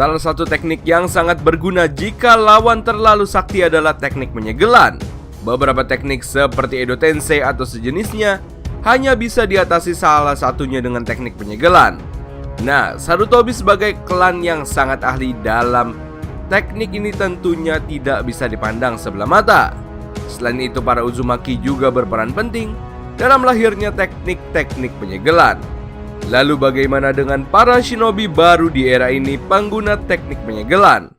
Salah satu teknik yang sangat berguna jika lawan terlalu sakti adalah teknik penyegelan. Beberapa teknik seperti Edo Tensei atau sejenisnya hanya bisa diatasi salah satunya dengan teknik penyegelan. Nah, Sarutobi sebagai klan yang sangat ahli dalam teknik ini tentunya tidak bisa dipandang sebelah mata. Selain itu, para Uzumaki juga berperan penting dalam lahirnya teknik-teknik penyegelan. Lalu bagaimana dengan para shinobi baru di era ini pengguna teknik penyegelan?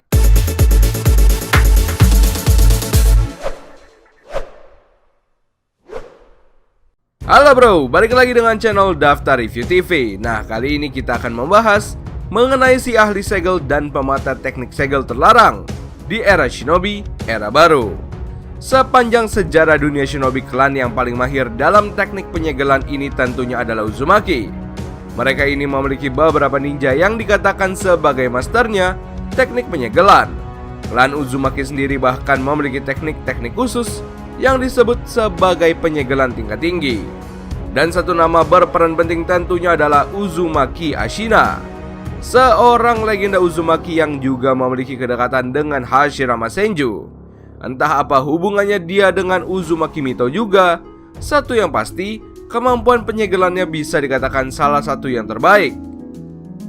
Halo bro, balik lagi dengan channel Daftar Review TV. Nah, kali ini kita akan membahas mengenai si ahli segel dan pemata teknik segel terlarang di era shinobi, era baru. Sepanjang sejarah dunia shinobi, klan yang paling mahir dalam teknik penyegelan ini tentunya adalah Uzumaki. Mereka ini memiliki beberapa ninja yang dikatakan sebagai masternya teknik penyegelan. Klan Uzumaki sendiri bahkan memiliki teknik-teknik khusus yang disebut sebagai penyegelan tingkat tinggi. Dan satu nama berperan penting tentunya adalah Uzumaki Ashina, seorang legenda Uzumaki yang juga memiliki kedekatan dengan Hashirama Senju. Entah apa hubungannya dia dengan Uzumaki Mito juga, satu yang pasti, kemampuan penyegelannya bisa dikatakan salah satu yang terbaik.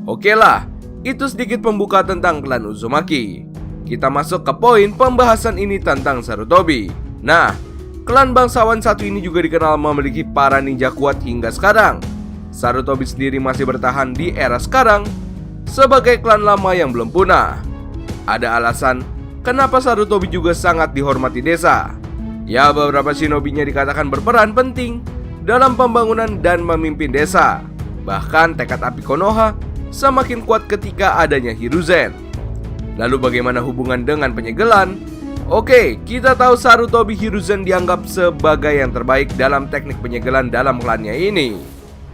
Oke lah, itu sedikit pembuka tentang klan Uzumaki. Kita masuk ke poin pembahasan ini tentang Sarutobi. Nah, klan bangsawan satu ini juga dikenal memiliki para ninja kuat hingga sekarang. Sarutobi sendiri masih bertahan di era sekarang sebagai klan lama yang belum punah. Ada alasan kenapa Sarutobi juga sangat dihormati desa. Ya, beberapa shinobinya dikatakan berperan penting dalam pembangunan dan memimpin desa. Bahkan tekad api Konoha semakin kuat ketika adanya Hiruzen. Lalu bagaimana hubungan dengan penyegelan? Oke, kita tahu Sarutobi Hiruzen dianggap sebagai yang terbaik dalam teknik penyegelan dalam klannya ini.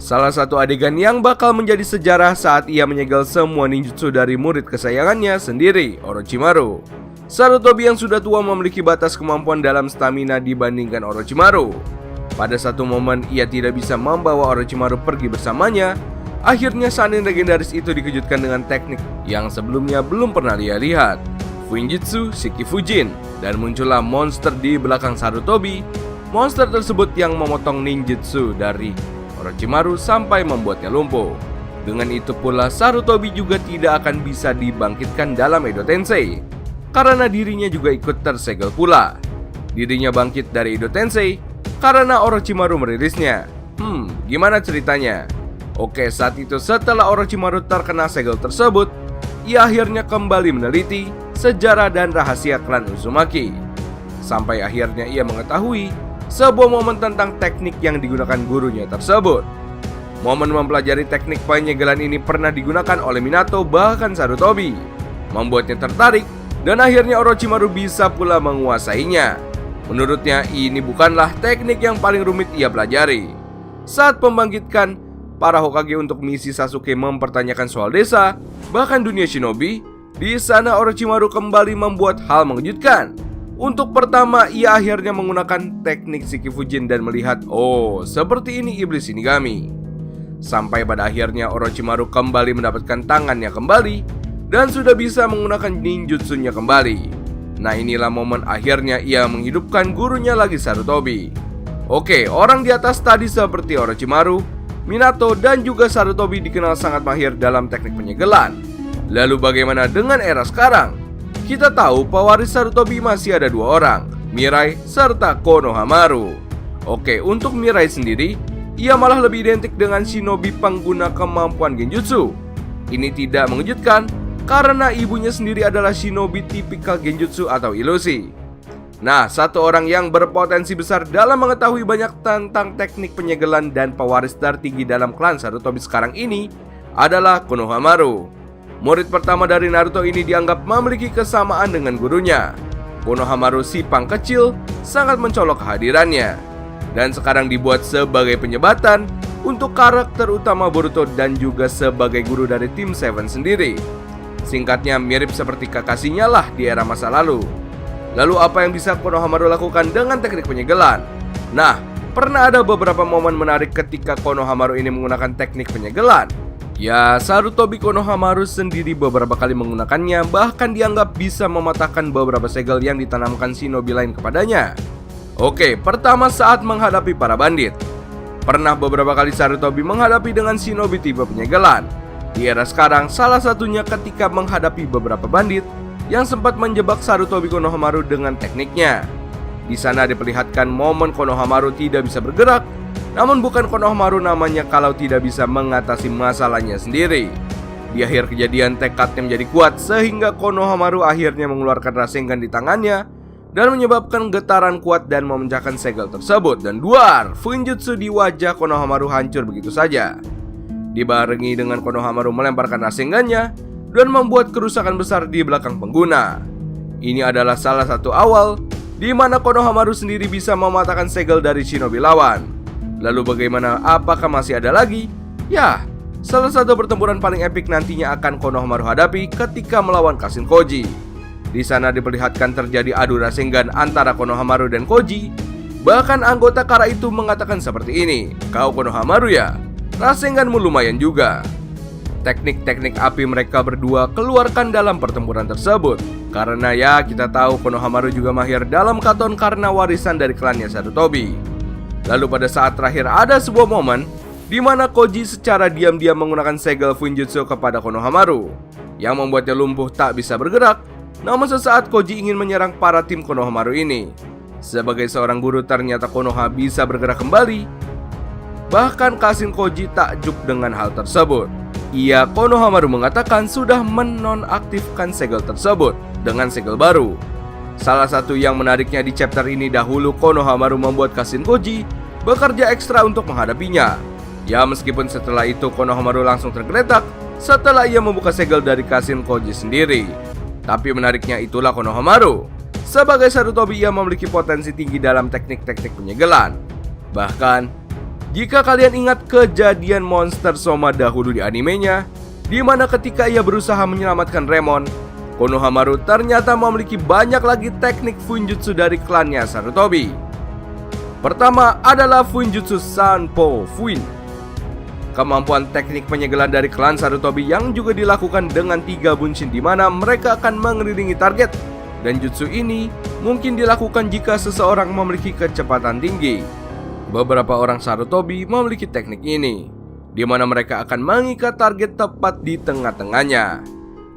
Salah satu adegan yang bakal menjadi sejarah saat ia menyegel semua ninjutsu dari murid kesayangannya sendiri, Orochimaru. Sarutobi yang sudah tua memiliki batas kemampuan dalam stamina dibandingkan Orochimaru. Pada satu momen ia tidak bisa membawa Orochimaru pergi bersamanya. Akhirnya Sannin legendaris itu dikejutkan dengan teknik yang sebelumnya belum pernah dia lihat, Fuinjutsu Shikifujin, dan muncullah monster di belakang Sarutobi. Monster tersebut yang memotong ninjutsu dari Orochimaru sampai membuatnya lumpuh. Dengan itu pula Sarutobi juga tidak akan bisa dibangkitkan dalam Edo Tensei, karena dirinya juga ikut tersegel pula. Dirinya bangkit dari Edo Tensei karena Orochimaru merilisnya. Gimana ceritanya? Oke, saat itu setelah Orochimaru terkena segel tersebut, ia akhirnya kembali meneliti sejarah dan rahasia klan Uzumaki. Sampai akhirnya ia mengetahui sebuah momen tentang teknik yang digunakan gurunya tersebut. Momen mempelajari teknik penyegelan ini pernah digunakan oleh Minato bahkan Sarutobi, membuatnya tertarik dan akhirnya Orochimaru bisa pula menguasainya. Menurutnya ini bukanlah teknik yang paling rumit ia pelajari. Saat membangkitkan para Hokage untuk misi Sasuke mempertanyakan soal desa, bahkan dunia shinobi, di sana Orochimaru kembali membuat hal mengejutkan. Untuk pertama, ia akhirnya menggunakan teknik Shikifujin dan melihat, oh, seperti ini iblis Shinigami. Sampai pada akhirnya Orochimaru kembali mendapatkan tangannya kembali dan sudah bisa menggunakan ninjutsunya kembali. Nah, inilah momen akhirnya ia menghidupkan gurunya lagi, Sarutobi. Oke, orang di atas tadi seperti Orochimaru, Minato, dan juga Sarutobi dikenal sangat mahir dalam teknik penyegelan. Lalu bagaimana dengan era sekarang? Kita tahu pewaris Sarutobi masih ada dua orang, Mirai serta Konohamaru. Oke, untuk Mirai sendiri, ia malah lebih identik dengan shinobi pengguna kemampuan genjutsu. Ini tidak mengejutkan karena ibunya sendiri adalah shinobi tipikal genjutsu atau ilusi. Nah, satu orang yang berpotensi besar dalam mengetahui banyak tentang teknik penyegelan dan pewaris tertinggi dalam klan Sarutobi sekarang ini adalah Konohamaru. Murid pertama dari Naruto ini dianggap memiliki kesamaan dengan gurunya. Konohamaru si pang kecil sangat mencolok kehadirannya, dan sekarang dibuat sebagai penyebatan untuk karakter utama Boruto dan juga sebagai guru dari tim Seven sendiri. Singkatnya mirip seperti Kakashinya lah di era masa lalu. Lalu apa yang bisa Konohamaru lakukan dengan teknik penyegelan? Nah, pernah ada beberapa momen menarik ketika Konohamaru ini menggunakan teknik penyegelan. Ya, Sarutobi Konohamaru sendiri beberapa kali menggunakannya, bahkan dianggap bisa mematahkan beberapa segel yang ditanamkan shinobi lain kepadanya. Oke, pertama saat menghadapi para bandit. Pernah beberapa kali Sarutobi menghadapi dengan shinobi tipe penyegelan. Di era sekarang, salah satunya ketika menghadapi beberapa bandit yang sempat menjebak Sarutobi Konohamaru dengan tekniknya. Di sana diperlihatkan momen Konohamaru tidak bisa bergerak, namun bukan Konohamaru namanya kalau tidak bisa mengatasi masalahnya sendiri. Di akhir kejadian, tekadnya menjadi kuat sehingga Konohamaru akhirnya mengeluarkan Rasengan di tangannya dan menyebabkan getaran kuat dan memecahkan segel tersebut. Dan duar, Fuinjutsu di wajah Konohamaru hancur begitu saja. Dibarengi dengan Konohamaru melemparkan Rasengannya dan membuat kerusakan besar di belakang pengguna. Ini adalah salah satu awal di mana Konohamaru sendiri bisa mematahkan segel dari shinobi lawan. Lalu bagaimana? Apakah masih ada lagi? Ya, salah satu pertempuran paling epik nantinya akan Konohamaru hadapi ketika melawan Kashin Koji. Di sana diperlihatkan terjadi adu Rasengan antara Konohamaru dan Koji. Bahkan anggota Kara itu mengatakan seperti ini, "Kau Konohamaru ya? Rasenganmu lumayan juga." Teknik-teknik api mereka berdua keluarkan dalam pertempuran tersebut. Karena ya, kita tahu Konohamaru juga mahir dalam katon karena warisan dari klannya Sarutobi. Lalu pada saat terakhir ada sebuah momen di mana Koji secara diam-diam menggunakan segel Fuinjutsu kepada Konohamaru yang membuatnya lumpuh tak bisa bergerak. Namun sesaat Koji ingin menyerang para tim Konohamaru ini. Sebagai seorang guru ternyata Konoha bisa bergerak kembali. Bahkan Kashin Koji takjub dengan hal tersebut. Ia Konohamaru mengatakan sudah menonaktifkan segel tersebut dengan segel baru. Salah satu yang menariknya di chapter ini, dahulu Konohamaru membuat Kashin Koji bekerja ekstra untuk menghadapinya. Ya, meskipun setelah itu Konohamaru langsung tergeletak setelah ia membuka segel dari Kashin Koji sendiri. Tapi menariknya itulah Konohamaru. Sebagai Sarutobi, ia memiliki potensi tinggi dalam teknik-teknik penyegelan. Bahkan, jika kalian ingat kejadian Monster Soma dahulu di animenya, di mana ketika ia berusaha menyelamatkan Remon, Konohamaru ternyata memiliki banyak lagi teknik Fuinjutsu dari klannya Sarutobi. Pertama adalah Fuinjutsu Sanpo Fuin. Kemampuan teknik penyegelan dari klan Sarutobi yang juga dilakukan dengan 3 bunshin di mana mereka akan mengelilingi target. Dan jutsu ini mungkin dilakukan jika seseorang memiliki kecepatan tinggi. Beberapa orang Sarutobi memiliki teknik ini, di mana mereka akan mengikat target tepat di tengah-tengahnya.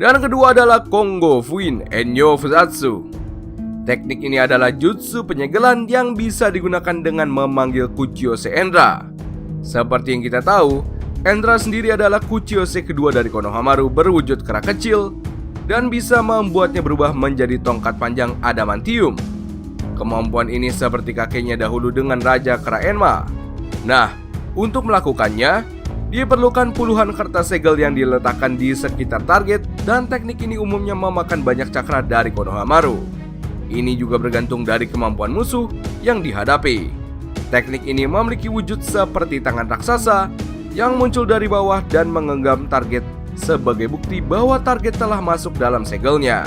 Dan kedua adalah Kongo Fuin Enyo Fusatsu. Teknik ini adalah jutsu penyegelan yang bisa digunakan dengan memanggil Kuchiyose Endra. Seperti yang kita tahu, Endra sendiri adalah Kuchiyose kedua dari Konohamaru berwujud kera kecil dan bisa membuatnya berubah menjadi tongkat panjang adamantium. Kemampuan ini seperti kakeknya dahulu dengan Raja Kera Enma. Nah, untuk melakukannya diperlukan puluhan kertas segel yang diletakkan di sekitar target, dan teknik ini umumnya memakan banyak cakra dari Konohamaru. Ini juga bergantung dari kemampuan musuh yang dihadapi. Teknik ini memiliki wujud seperti tangan raksasa yang muncul dari bawah dan menggenggam target sebagai bukti bahwa target telah masuk dalam segelnya.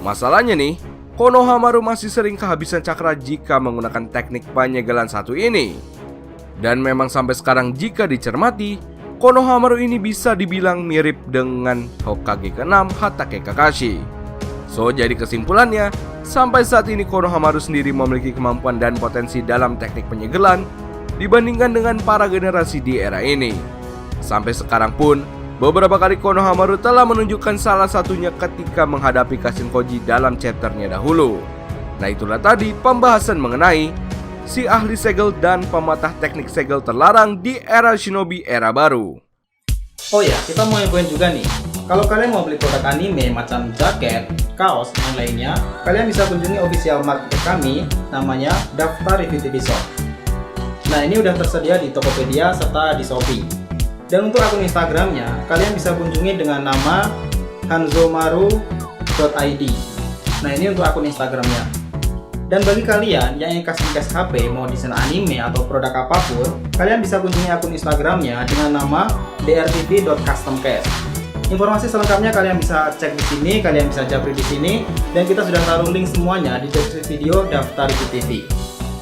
Masalahnya nih, Konohamaru masih sering kehabisan cakra jika menggunakan teknik penyegelan satu ini. Dan memang sampai sekarang jika dicermati, Konohamaru ini bisa dibilang mirip dengan Hokage ke-6 Hatake Kakashi. So, jadi kesimpulannya, sampai saat ini Konohamaru sendiri memiliki kemampuan dan potensi dalam teknik penyegelan dibandingkan dengan para generasi di era ini. Sampai sekarang pun, beberapa kali Konohamaru telah menunjukkan salah satunya ketika menghadapi Kashin Koji dalam chapternya dahulu. Nah, itulah tadi pembahasan mengenai si ahli segel dan pematah teknik segel terlarang di era shinobi era baru. Oh ya, kita mau infoin juga nih. Kalau kalian mau beli produk anime macam jaket, kaos, dan lainnya, kalian bisa kunjungi official market kami, namanya Daftar Review TV Shop. Nah, ini udah tersedia di Tokopedia serta di Shopee. Dan untuk akun Instagramnya, kalian bisa kunjungi dengan nama hanzomaru.id. Nah, ini untuk akun Instagramnya. Dan bagi kalian yang ingin custom case HP, mau desain anime atau produk apapun, kalian bisa kunjungi akun Instagramnya dengan nama drtv.customcase. Informasi selengkapnya kalian bisa cek di sini, kalian bisa japri di sini, dan kita sudah taruh link semuanya di deskripsi video Daftar Review TV.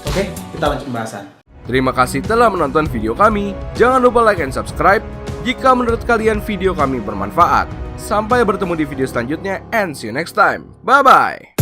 Oke, kita lanjut pembahasan. Terima kasih telah menonton video kami. Jangan lupa like and subscribe. jika menurut kalian video kami bermanfaat. Sampai bertemu di video selanjutnya and see you next time. Bye-bye.